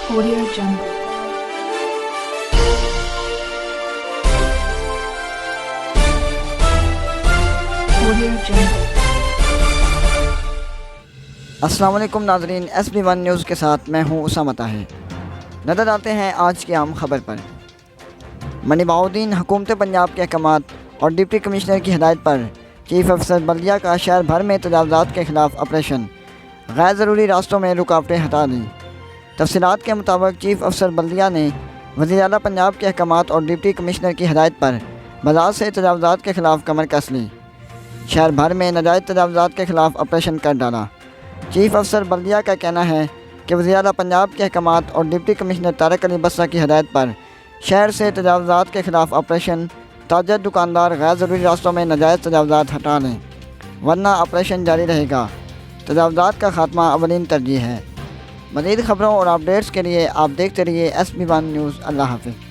Audio Jungle. Audio Jungle. السلام علیکم ناظرین، SB1 نیوز کے ساتھ میں ہوں اسامہ طاہر۔ نظر آتے ہیں آج کی اہم خبر پر۔ منی بہاؤدین حکومت پنجاب کے احکامات اور ڈپٹی کمشنر کی ہدایت پر چیف افسر بلدیہ کا شہر بھر میں تجاوزات کے خلاف آپریشن، غیر ضروری راستوں میں رکاوٹیں ہٹا دیں۔ تفصیلات کے مطابق چیف افسر بلدیہ نے وزیر اعلیٰ پنجاب کے احکامات اور ڈپٹی کمشنر کی ہدایت پر بازار سے تجاوزات کے خلاف کمر کس لی، شہر بھر میں ناجائز تجاوزات کے خلاف آپریشن کر ڈالا۔ چیف افسر بلدیہ کا کہنا ہے کہ وزیر اعلیٰ پنجاب کے احکامات اور ڈپٹی کمشنر طارق علی بسرا کی ہدایت پر شہر سے تجاوزات کے خلاف آپریشن، تاجر دکاندار غیر ضروری راستوں میں ناجائز تجاوزات ہٹا لیں، ورنہ آپریشن جاری رہے گا۔ تجاوزات کا خاتمہ اولین ترجیح ہے۔ مزید خبروں اور اپڈیٹس کے لیے آپ دیکھتے رہیے SB1 نیوز۔ اللہ حافظ۔